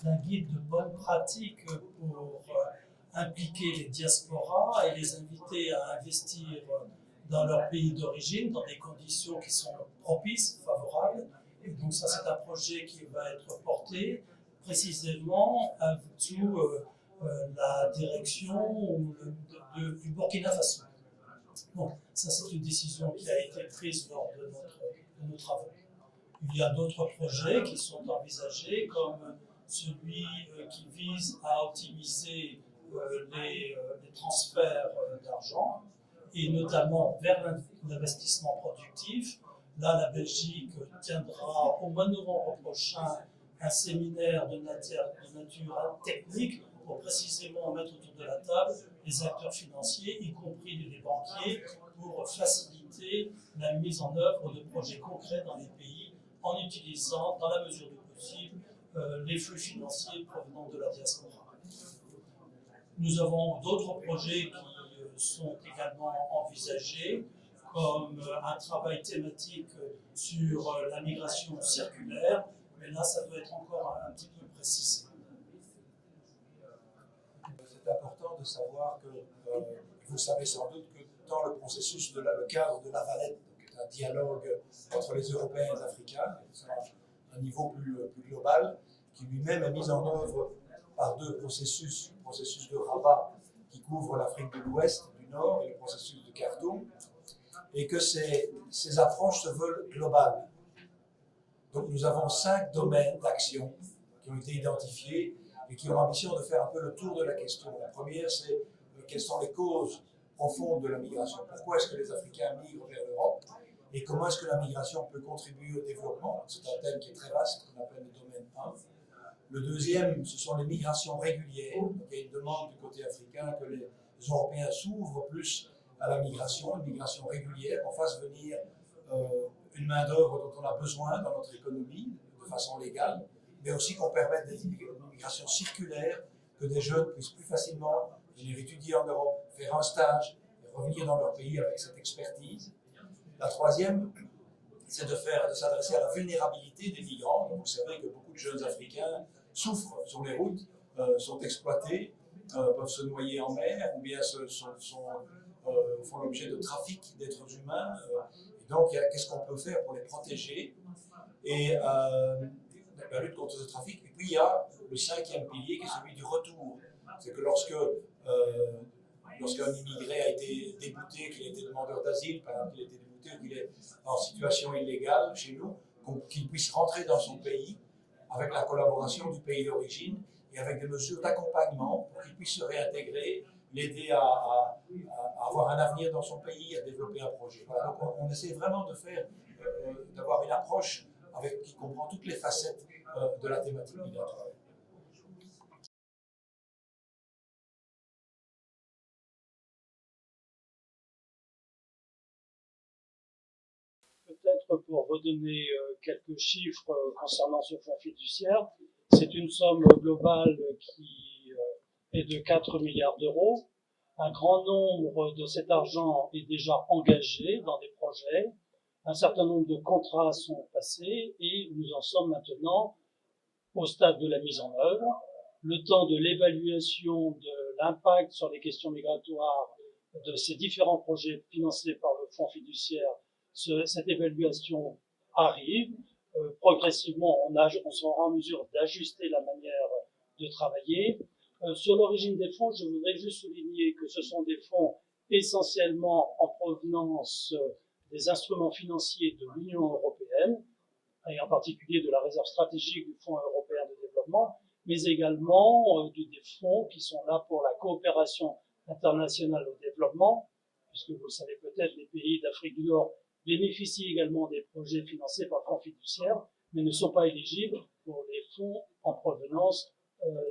d'un guide de bonnes pratiques pour impliquer les diasporas et les inviter à investir dans leur pays d'origine, dans des conditions qui sont propices, favorables. Et donc ça, c'est un projet qui va être porté précisément sous la direction du Burkina Faso. Donc ça, c'est une décision qui a été prise lors de nos travaux. Il y a d'autres projets qui sont envisagés, comme celui qui vise à optimiser les transferts d'argent, et notamment vers l'investissement productif. Là, la Belgique tiendra au mois de novembre prochain un séminaire de nature technique pour précisément mettre autour de la table les acteurs financiers, y compris les banquiers, pour faciliter la mise en œuvre de projets concrets dans les pays en utilisant, dans la mesure du possible, les flux financiers provenant de la diaspora. Nous avons d'autres projets qui sont également envisagés, comme un travail thématique sur la migration circulaire, mais là, ça doit être encore un petit peu précisé. C'est important de savoir que, vous savez sans doute que dans le processus, le cadre de La Valette, un dialogue entre les Européens et les Africains, à un niveau plus global, qui lui-même est mis en œuvre par deux processus, le processus de Rabat qui couvre l'Afrique de l'Ouest, du Nord, et le processus de Khartoum, et que ces approches se veulent globales. Donc nous avons 5 domaines d'action qui ont été identifiés et qui ont l'ambition de faire un peu le tour de la question. La première, c'est quelles sont les causes profondes de la migration. Pourquoi est-ce que les Africains migrent vers l'Europe et comment est-ce que la migration peut contribuer au développement? C'est un thème qui est très vaste, qu'on appelle le domaine 1. Le deuxième, ce sont les migrations régulières. Donc, il y a une demande du côté africain que les Européens s'ouvrent plus à la migration, une migration régulière, qu'on fasse venir une main-d'œuvre dont on a besoin dans notre économie de façon légale, mais aussi qu'on permette une migration circulaire, que des jeunes puissent plus facilement venir étudier en Europe, faire un stage et revenir dans leur pays avec cette expertise. La troisième, c'est de s'adresser à la vulnérabilité des migrants. Donc, vous savez que beaucoup de jeunes Africains souffrent sur les routes, sont exploités, peuvent se noyer en mer, ou bien font l'objet de trafic d'êtres humains. Et donc, qu'est-ce qu'on peut faire pour les protéger et la lutte contre ce trafic. Et puis, il y a le 5e pilier qui est celui du retour. C'est que lorsqu'un immigré a été débouté, qu'il a été demandeur d'asile, par exemple, qu'il a été débouté ou qu'il est en situation illégale chez nous, qu'il puisse rentrer dans son pays avec la collaboration du pays d'origine et avec des mesures d'accompagnement pour qu'il puisse se réintégrer, l'aider à avoir un avenir dans son pays, à développer un projet. Voilà, donc on essaie vraiment d'avoir une approche qui comprend toutes les facettes de la thématique migratoire. Peut-être pour redonner quelques chiffres concernant ce fonds fiduciaire, c'est une somme globale qui est de 4 milliards d'euros. Un grand nombre de cet argent est déjà engagé dans des projets. Un certain nombre de contrats sont passés et nous en sommes maintenant au stade de la mise en œuvre. Le temps de l'évaluation de l'impact sur les questions migratoires de ces différents projets financés par le fonds fiduciaire, cette évaluation arrive. Progressivement, on sera en mesure d'ajuster la manière de travailler. Sur l'origine des fonds, je voudrais juste souligner que ce sont des fonds essentiellement en provenance des instruments financiers de l'Union européenne, et en particulier de la réserve stratégique du Fonds européen de développement, mais également des fonds qui sont là pour la coopération internationale au développement, puisque vous le savez peut-être, les pays d'Afrique du Nord bénéficient également des projets financés par le fonds fiduciaire, mais ne sont pas éligibles pour les fonds en provenance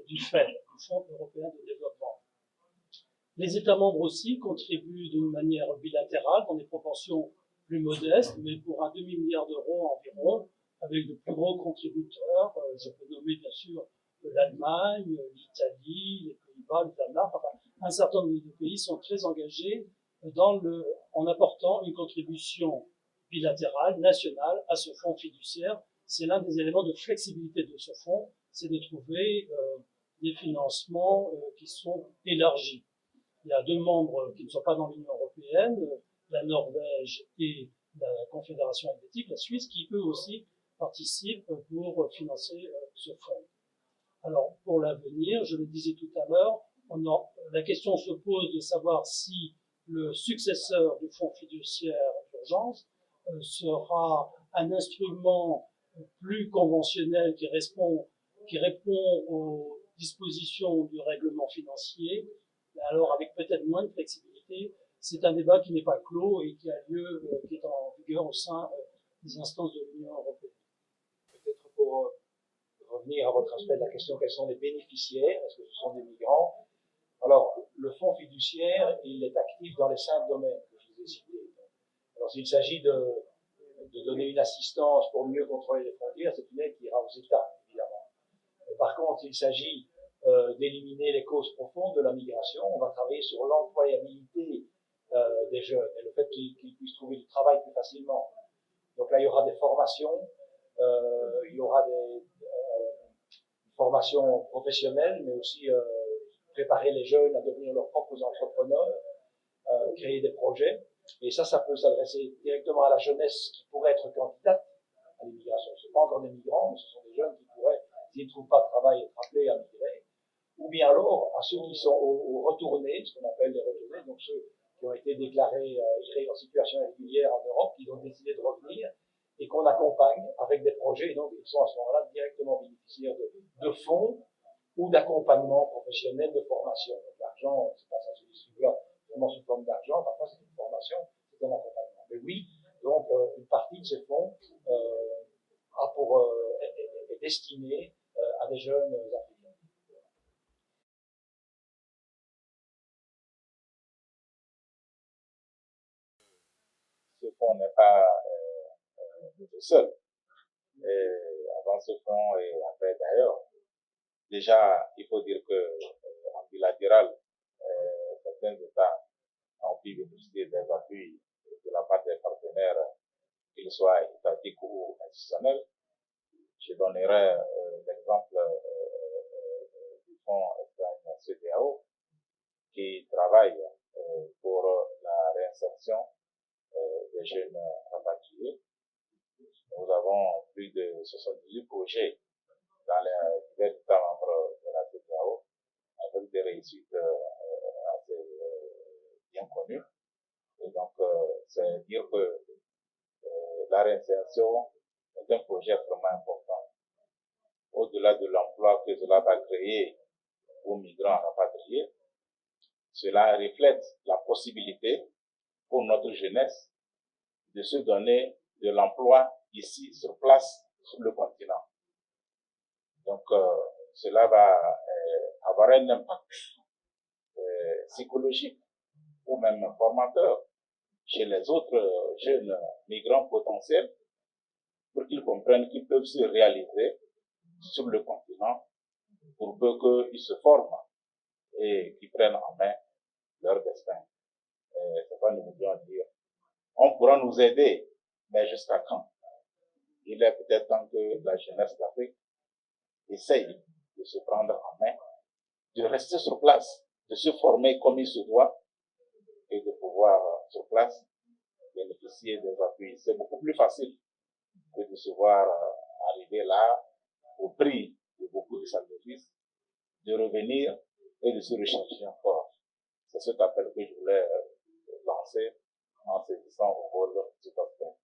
du FED, du Fonds européen de développement. Les États membres aussi contribuent d'une manière bilatérale, dans des proportions plus modestes, mais pour un demi-milliard d'euros environ, avec de plus gros contributeurs. Je peux nommer bien sûr l'Allemagne, l'Italie, les Pays-Bas, le Danemark. Enfin, un certain nombre de pays sont très engagés en apportant une contribution bilatérale, nationale, à ce fonds fiduciaire. C'est l'un des éléments de flexibilité de ce fonds c'est de trouver des financements qui sont élargis. Il y a 2 membres qui ne sont pas dans l'Union européenne, la Norvège et la Confédération helvétique, la Suisse, qui eux aussi participent pour financer ce fonds. Alors, pour l'avenir, je le disais tout à l'heure, la question se pose de savoir si le successeur du fonds fiduciaire d'urgence sera un instrument plus conventionnel qui répond aux dispositions du règlement financier, alors avec peut-être moins de flexibilité. C'est un débat qui n'est pas clos et qui a lieu, qui est en vigueur au sein des instances de l'Union européenne. Peut-être pour revenir à votre aspect de la question, quels sont les bénéficiaires? Est-ce que ce sont des migrants? Alors, le fonds fiduciaire, il est actif dans les 5 domaines que je vous ai cités. Alors, s'il s'agit de donner une assistance pour mieux contrôler les frontières, c'est une aide qui ira aux États, évidemment. Mais par contre, s'il s'agit d'éliminer les causes profondes de la migration, on va travailler sur l'employabilité des jeunes et le fait qu'ils puissent trouver du travail plus facilement. Donc là, il y aura des formations, il y aura des formations professionnelles, mais aussi préparer les jeunes à devenir leurs propres entrepreneurs, créer des projets. Et ça peut s'adresser directement à la jeunesse qui pourrait être candidate à l'immigration. Ce ne sont pas encore des migrants, mais ce sont des jeunes qui pourraient, s'ils ne trouvent pas de travail, être appelés à migrer. Ou bien alors à ceux qui sont aux retournés, ce qu'on appelle les retournés, donc ceux qui ont été déclarés en situation irrégulière en Europe, qui ont décidé de revenir et qu'on accompagne avec des projets. Et donc, ils sont à ce moment-là directement bénéficiaires de fonds ou d'accompagnement professionnel, de formation. Donc, l'argent, c'est pas ça se distribue là vraiment sous forme d'argent, parfois c'est une formation, c'est un accompagnement. Mais oui, donc une partie de ces fonds est destinée à des jeunes africains. Ce fonds n'est pas le seul. Avant ce fonds et après d'ailleurs, déjà, il faut dire que en bilatéral, certains États ont pu bénéficier des appuis de la part des partenaires, qu'ils soient étatiques ou institutionnels. Je donnerai l'exemple du fonds Espagne CEDEAO qui travaille pour la réinsertion des jeunes rapatriés. Nous avons plus de 78 projets dans les divers États membres de la CEDEAO avec des réussites assez bien connues. Et donc, c'est dire que la réinsertion est un projet vraiment important. Au-delà de l'emploi que cela va créer aux migrants rapatriés, cela reflète la possibilité pour notre jeunesse de se donner de l'emploi ici, sur place, sur le continent. Donc, cela va avoir un impact psychologique ou même formateur chez les autres jeunes migrants potentiels pour qu'ils comprennent qu'ils peuvent se réaliser sur le continent pour peu qu'ils se forment et qu'ils prennent en main leur destin. C'est pas nous voulions dire. On pourra nous aider, mais jusqu'à quand? Il est peut-être temps que la jeunesse d'Afrique essaye de se prendre en main, de rester sur place, de se former comme il se doit et de pouvoir sur place bénéficier des appuis. C'est beaucoup plus facile que de se voir arriver là au prix de beaucoup de sacrifices, de revenir et de se rechercher encore. C'est cet appel que je voulais lancer en saisissant au rôle du partenaire.